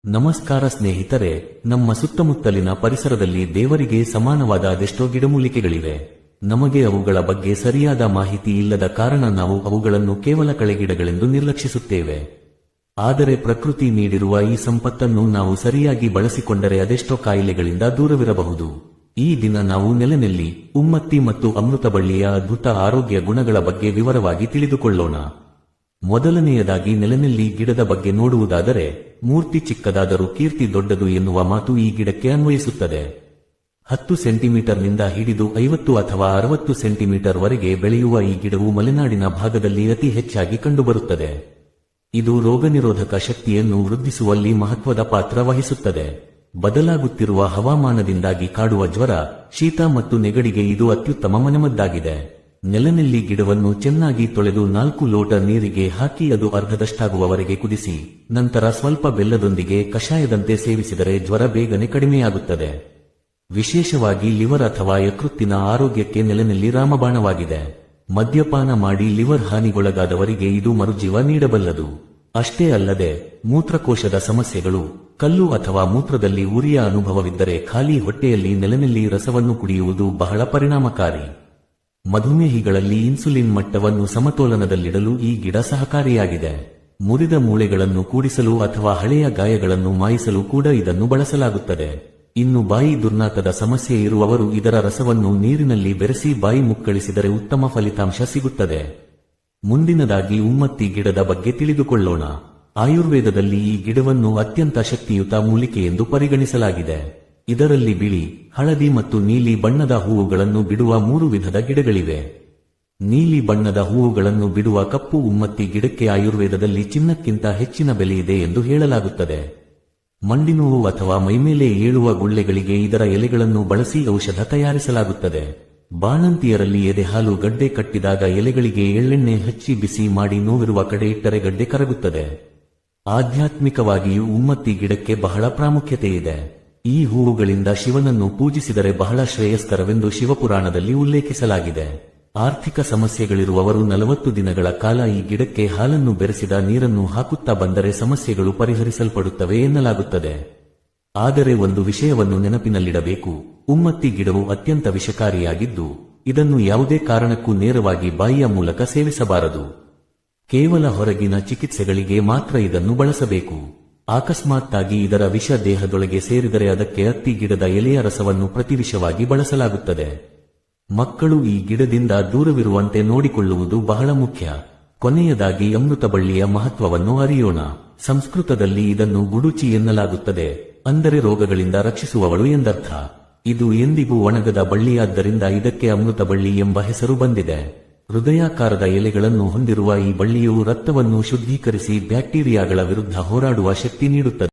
ನಮಸ್ಕಾರ ಸ್ನೇಹಿತರೆ, ನಮ್ಮ ಸುತ್ತಮುತ್ತಲಿನ ಪರಿಸರದಲ್ಲಿ ದೇವರಿಗೆ ಸಮಾನವಾದ ಅದೆಷ್ಟೋ ಗಿಡಮೂಲಿಕೆಗಳಿವೆ. ನಮಗೆ ಅವುಗಳ ಬಗ್ಗೆ ಸರಿಯಾದ ಮಾಹಿತಿ ಇಲ್ಲದ ಕಾರಣ ನಾವು ಅವುಗಳನ್ನು ಕೇವಲ ಕಳೆಗಿಡಗಳೆಂದು ನಿರ್ಲಕ್ಷಿಸುತ್ತೇವೆ. ಆದರೆ ಪ್ರಕೃತಿ ನೀಡಿರುವ ಈ ಸಂಪತ್ತನ್ನು ನಾವು ಸರಿಯಾಗಿ ಬಳಸಿಕೊಂಡರೆ ಅದೆಷ್ಟೋ ಕಾಯಿಲೆಗಳಿಂದ ದೂರವಿರಬಹುದು. ಈ ದಿನ ನಾವು ನೆಲನೆಲ್ಲಿ, ಉಮ್ಮತ್ತಿ ಮತ್ತು ಅಮೃತಬಳ್ಳಿಯ ಅದ್ಭುತ ಆರೋಗ್ಯ ಗುಣಗಳ ಬಗ್ಗೆ ವಿವರವಾಗಿ ತಿಳಿದುಕೊಳ್ಳೋಣ. ಮೊದಲನೆಯದಾಗಿ ನೆಲನೆಲ್ಲಿ ಗಿಡದ ಬಗ್ಗೆ ನೋಡುವುದಾದರೆ, ಮೂರ್ತಿ ಚಿಕ್ಕದಾದರೂ ಕೀರ್ತಿ ದೊಡ್ಡದು ಎನ್ನುವ ಮಾತು ಈ ಗಿಡಕ್ಕೆ ಅನ್ವಯಿಸುತ್ತದೆ. 10 ಸೆಂಟಿಮೀಟರ್ನಿಂದ ಹಿಡಿದು 50 ಅಥವಾ 60 ಸೆಂಟಿಮೀಟರ್ ವರೆಗೆ ಬೆಳೆಯುವ ಈ ಗಿಡವು ಮಲೆನಾಡಿನ ಭಾಗದಲ್ಲಿ ಅತಿ ಹೆಚ್ಚಾಗಿ ಕಂಡುಬರುತ್ತದೆ. ಇದು ರೋಗನಿರೋಧಕ ಶಕ್ತಿಯನ್ನು ವೃದ್ಧಿಸುವಲ್ಲಿ ಮಹತ್ವದ ಪಾತ್ರ ವಹಿಸುತ್ತದೆ. ಬದಲಾಗುತ್ತಿರುವ ಹವಾಮಾನದಿಂದಾಗಿ ಕಾಡುವ ಜ್ವರ, ಶೀತ ಮತ್ತು ನೆಗಡಿಗೆ ಇದು ಅತ್ಯುತ್ತಮ ಮನೆಮದ್ದಾಗಿದೆ. ನೆಲನೆಲ್ಲಿ ಗಿಡವನ್ನು ಚೆನ್ನಾಗಿ ತೊಳೆದು 4 ಲೋಟ ನೀರಿಗೆ ಹಾಕಿ ಅದು ಅರ್ಧದಷ್ಟಾಗುವವರೆಗೆ ಕುದಿಸಿ, ನಂತರ ಸ್ವಲ್ಪ ಬೆಲ್ಲದೊಂದಿಗೆ ಕಷಾಯದಂತೆ ಸೇವಿಸಿದರೆ ಜ್ವರ ಬೇಗನೆ ಕಡಿಮೆಯಾಗುತ್ತದೆ. ವಿಶೇಷವಾಗಿ ಲಿವರ್ ಅಥವಾ ಯಕೃತ್ತಿನ ಆರೋಗ್ಯಕ್ಕೆ ನೆಲನೆಲ್ಲಿ ರಾಮಬಾಣವಾಗಿದೆ. ಮದ್ಯಪಾನ ಮಾಡಿ ಲಿವರ್ ಹಾನಿಗೊಳಗಾದವರಿಗೆ ಇದು ಮರುಜೀವ ನೀಡಬಲ್ಲದು. ಅಷ್ಟೇ ಅಲ್ಲದೆ ಮೂತ್ರಕೋಶದ ಸಮಸ್ಯೆಗಳು, ಕಲ್ಲು ಅಥವಾ ಮೂತ್ರದಲ್ಲಿ ಉರಿಯ ಅನುಭವವಿದ್ದರೆ ಖಾಲಿ ಹೊಟ್ಟೆಯಲ್ಲಿ ನೆಲನೆಲ್ಲಿ ರಸವನ್ನು ಕುಡಿಯುವುದು ಬಹಳ ಪರಿಣಾಮಕಾರಿ. ಮಧುಮೇಹಿಗಳಲ್ಲಿ ಇನ್ಸುಲಿನ್ ಮಟ್ಟವನ್ನು ಸಮತೋಲನದಲ್ಲಿಡಲು ಈ ಗಿಡ ಸಹಕಾರಿಯಾಗಿದೆ. ಮುರಿದ ಮೂಳೆಗಳನ್ನು ಕೂಡಿಸಲು ಅಥವಾ ಹಳೆಯ ಗಾಯಗಳನ್ನು ಮಾಯಿಸಲು ಕೂಡ ಇದನ್ನು ಬಳಸಲಾಗುತ್ತದೆ. ಇನ್ನು ಬಾಯಿ ದುರ್ನಾತದ ಸಮಸ್ಯೆ ಇರುವವರು ಇದರ ರಸವನ್ನು ನೀರಿನಲ್ಲಿ ಬೆರೆಸಿ ಬಾಯಿ ಮುಕ್ಕಳಿಸಿದರೆ ಉತ್ತಮ ಫಲಿತಾಂಶ ಸಿಗುತ್ತದೆ. ಮುಂದಿನದಾಗಿ ಉಮ್ಮತ್ತಿ ಗಿಡದ ಬಗ್ಗೆ ತಿಳಿದುಕೊಳ್ಳೋಣ. ಆಯುರ್ವೇದದಲ್ಲಿ ಈ ಗಿಡವನ್ನು ಅತ್ಯಂತ ಶಕ್ತಿಯುತ ಮೂಲಿಕೆ ಎಂದು ಪರಿಗಣಿಸಲಾಗಿದೆ. ಇದರಲ್ಲಿ ಬಿಳಿ, ಹಳದಿ ಮತ್ತು ನೀಲಿ ಬಣ್ಣದ ಹೂವುಗಳನ್ನು ಬಿಡುವ 3 ವಿಧದ ಗಿಡಗಳಿವೆ. ನೀಲಿ ಬಣ್ಣದ ಹೂವುಗಳನ್ನು ಬಿಡುವ ಕಪ್ಪು ಉಮ್ಮತ್ತಿ ಗಿಡಕ್ಕೆ ಆಯುರ್ವೇದದಲ್ಲಿ ಚಿನ್ನಕ್ಕಿಂತ ಹೆಚ್ಚಿನ ಬೆಲೆಯಿದೆ ಎಂದು ಹೇಳಲಾಗುತ್ತದೆ. ಮಂಡಿನೋವು ಅಥವಾ ಮೈಮೇಲೆ ಏಳುವ ಗುಳ್ಳೆಗಳಿಗೆ ಇದರ ಎಲೆಗಳನ್ನು ಬಳಸಿ ಔಷಧ ತಯಾರಿಸಲಾಗುತ್ತದೆ. ಬಾಣಂತಿಯರಲ್ಲಿ ಎದೆಹಾಲು ಗಡ್ಡೆ ಕಟ್ಟಿದಾಗ ಎಲೆಗಳಿಗೆ ಎಳ್ಳೆಣ್ಣೆ ಹಚ್ಚಿ ಬಿಸಿ ಮಾಡಿ ನೋವಿರುವ ಕಡೆ ಇಟ್ಟರೆ ಗಡ್ಡೆ ಕರಗುತ್ತದೆ. ಆಧ್ಯಾತ್ಮಿಕವಾಗಿಯೂ ಉಮ್ಮತ್ತಿ ಗಿಡಕ್ಕೆ ಬಹಳ ಪ್ರಾಮುಖ್ಯತೆ ಇದೆ. ಈ ಹೂವುಗಳಿಂದ ಶಿವನನ್ನು ಪೂಜಿಸಿದರೆ ಬಹಳ ಶ್ರೇಯಸ್ಕರವೆಂದು ಶಿವಪುರಾಣದಲ್ಲಿ ಉಲ್ಲೇಖಿಸಲಾಗಿದೆ. ಆರ್ಥಿಕ ಸಮಸ್ಯೆಗಳಿರುವವರು 40 ದಿನಗಳ ಕಾಲ ಈ ಗಿಡಕ್ಕೆ ಹಾಲನ್ನು ಬೆರೆಸಿದ ನೀರನ್ನು ಹಾಕುತ್ತಾ ಬಂದರೆ ಸಮಸ್ಯೆಗಳು ಪರಿಹರಿಸಲ್ಪಡುತ್ತವೆ ಎನ್ನಲಾಗುತ್ತದೆ. ಆದರೆ ಒಂದು ವಿಷಯವನ್ನು ನೆನಪಿನಲ್ಲಿಡಬೇಕು, ಉಮ್ಮತ್ತಿ ಗಿಡವು ಅತ್ಯಂತ ವಿಷಕಾರಿಯಾಗಿದ್ದು, ಇದನ್ನು ಯಾವುದೇ ಕಾರಣಕ್ಕೂ ನೇರವಾಗಿ ಬಾಯಿಯ ಮೂಲಕ ಸೇವಿಸಬಾರದು. ಕೇವಲ ಹೊರಗಿನ ಚಿಕಿತ್ಸೆಗಳಿಗೆ ಮಾತ್ರ ಇದನ್ನು ಬಳಸಬೇಕು. ಅಕಸ್ಮಾತ್ತಾಗಿ ಇದರ ವಿಷ ದೇಹದೊಳಗೆ ಸೇರಿದರೆ ಅದಕ್ಕೆ ಅತ್ತಿ ಗಿಡದ ಎಲೆಯ ರಸವನ್ನು ಪ್ರತಿವಿಷವಾಗಿ ಬಳಸಲಾಗುತ್ತದೆ. ಮಕ್ಕಳು ಈ ಗಿಡದಿಂದ ದೂರವಿರುವಂತೆ ನೋಡಿಕೊಳ್ಳುವುದು ಬಹಳ ಮುಖ್ಯ. ಕೊನೆಯದಾಗಿ ಅಮೃತಬಳ್ಳಿಯ ಮಹತ್ವವನ್ನು ಅರಿಯೋಣ. ಸಂಸ್ಕೃತದಲ್ಲಿ ಇದನ್ನು ಗುಡುಚಿ ಎನ್ನಲಾಗುತ್ತದೆ, ಅಂದರೆ ರೋಗಗಳಿಂದ ರಕ್ಷಿಸುವವಳು ಎಂದರ್ಥ. ಇದು ಎಂದಿಗೂ ಒಣಗದ ಬಳ್ಳಿಯಾದ್ದರಿಂದ ಇದಕ್ಕೆ ಅಮೃತಬಳ್ಳಿ ಎಂಬ ಹೆಸರು ಬಂದಿದೆ. ಹೃದಯಾಕಾರದ ಎಲೆಗಳನ್ನು ಹೊಂದಿರುವ ಈ ಬಳ್ಳಿಯು ರಕ್ತವನ್ನು ಶುದ್ಧೀಕರಿಸಿ ಬ್ಯಾಕ್ಟೀರಿಯಾಗಳ ವಿರುದ್ಧ ಹೋರಾಡುವ ಶಕ್ತಿ ನೀಡುತ್ತದೆ.